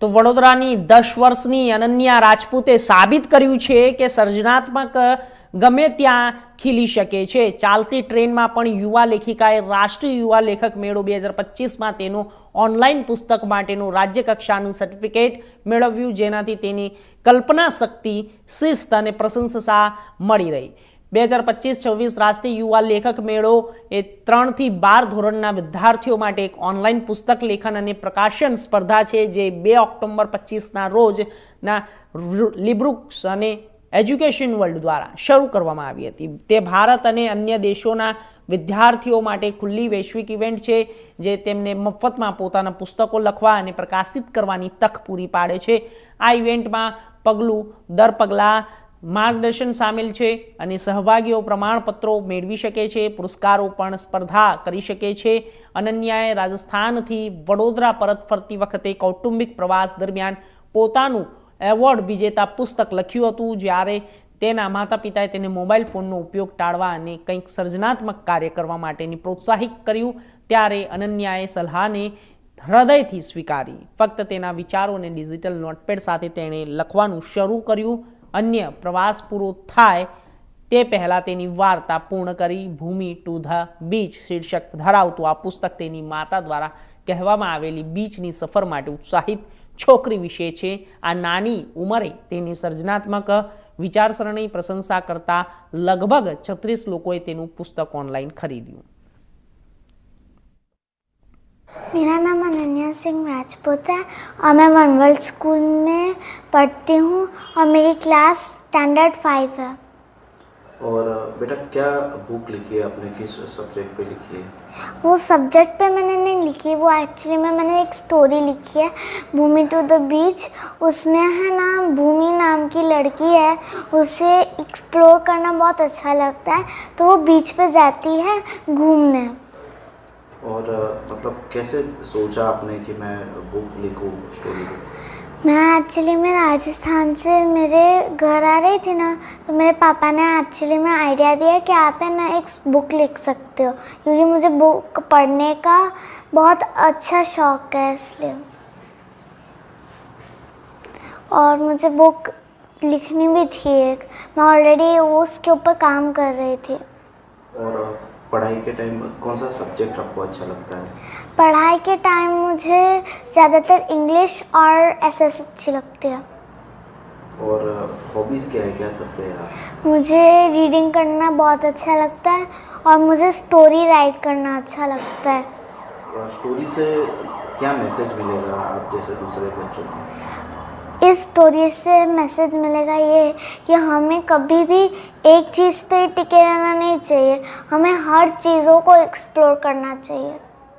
તો વડોદરાની 10 વર્ષની અનન્યા રાજપૂતે સાબિત કર્યું છે કે સર્જનાત્મક ગમે ત્યાં ખીલી શકે છે. ચાલતી ટ્રેનમાં પણ યુવા લેખિકાએ રાષ્ટ્રીય યુવા લેખક મેળો 2025માં તેનું ઓનલાઈન પુસ્તક માટેનું રાજ્ય કક્ષાનું સર્ટિફિકેટ મેળવ્યું, જેનાથી તેની કલ્પના શક્તિ, શિસ્ત અને પ્રશંસા મળી રહી. 2025-26 રાષ્ટ્રીય યુવા લેખક મેળો એ 3 થી 12 ધોરણના વિદ્યાર્થીઓ માટે એક ઓનલાઈન પુસ્તક લેખન અને પ્રકાશન સ્પર્ધા છે, જે 2 ઓક્ટોબર 25ના રોજના લિબ્રુક્સ અને એજ્યુકેશન વર્લ્ડ દ્વારા શરૂ કરવામાં આવી હતી. તે ભારત અને અન્ય દેશોના વિદ્યાર્થીઓ માટે ખુલ્લી વૈશ્વિક ઇવેન્ટ છે, જે તેમને મફતમાં પોતાના પુસ્તકો લખવા અને પ્રકાશિત કરવાની તક પૂરી પાડે છે. આ ઇવેન્ટમાં પગલું દર પગલાં માર્ગદર્શન સામેલ છે અને સહભાગીઓ પ્રમાણપત્રો મેળવી શકે છે, પુરસ્કારો પણ સ્પર્ધા કરી શકે છે. અનન્યાએ રાજસ્થાનથી વડોદરા પરત ફરતી વખતે કૌટુંબિક પ્રવાસ દરમિયાન પોતાનું એવોર્ડ વિજેતા પુસ્તક લખ્યું હતું, જ્યારે તેના માતા પિતાએ તેને મોબાઈલ ફોનનો ઉપયોગ ટાળવા અને કંઈક સર્જનાત્મક કાર્ય કરવા માટેની પ્રોત્સાહિત કર્યું. ત્યારે અનન્યાએ સલાહને હૃદયથી સ્વીકારી. ફક્ત તેના વિચારોને ડિજિટલ નોટપેડ સાથે તેણે લખવાનું શરૂ કર્યું. અન્ય પ્રવાસ પૂરો થાય તે પહેલાં તેની વાર્તા પૂર્ણ કરી. ભૂમિ ટુ ધ બીચ શીર્ષક ધરાવતું આ પુસ્તક તેની માતા દ્વારા કહેવામાં આવેલી બીચની સફર માટે ઉત્સાહિત છોકરી વિશે છે. આ નાની ઉંમરે તેની સર્જનાત્મક વિચારસરણી પ્રશંસા કરતા લગભગ 36 લોકોએ તેનું પુસ્તક ઓનલાઈન ખરીદ્યું. मेरा नाम अनन्या सिंह राजपूत है और मैं वन वर्ल्ड स्कूल में पढ़ती हूँ और मेरी क्लास स्टैंडर्ड 5 है. और बेटा क्या बुक लिखी है आपने, किस सब्जेक्ट पे लिखी है? वो सब्जेक्ट पे मैंने नहीं लिखी, वो एक्चुअली में मैंने एक स्टोरी लिखी है, भूमि टू द बीच. उसमें है ना भूमि नाम की लड़की है, उसे एक्सप्लोर करना बहुत अच्छा लगता है, तो वो बीच पे जाती है घूमने. और मतलब कैसे सोचा आपने कि मैं बुक लिखूं, स्टोरी लिखूं? मैं एक्चुअली में राजस्थान से मेरे घर आ रही थी ना, तो मेरे पापा ने एक्चुअली में आइडिया दिया कि आप है ना एक बुक लिख सकते हो, क्योंकि मुझे बुक पढ़ने का बहुत अच्छा शौक है इसलिए. और मुझे बुक लिखनी भी थी एक, मैं ऑलरेडी उसके ऊपर काम कर रही थी. और पढ़ाई के टाइम कौन सा सब्जेक्ट आपको अच्छा लगता है? पढ़ाई के टाइम मुझे ज़्यादातर इंग्लिश और एसएस अच्छी लगती है. और हॉबीज़ क्या है, क्या करते हैं आप? मुझे रीडिंग करना बहुत अच्छा लगता है और मुझे स्टोरी राइट करना अच्छा लगता है. और स्टोरी से क्या मैसेज मिलेगा आप जैसे दूसरे बच्चों को? इस स्टोरी से मैसेज मिलेगा ये कि हमें कभी भी एक चीज़ पे टिके रहना नहीं चाहिए, हमें हर चीज़ों को एक्सप्लोर करना चाहिए.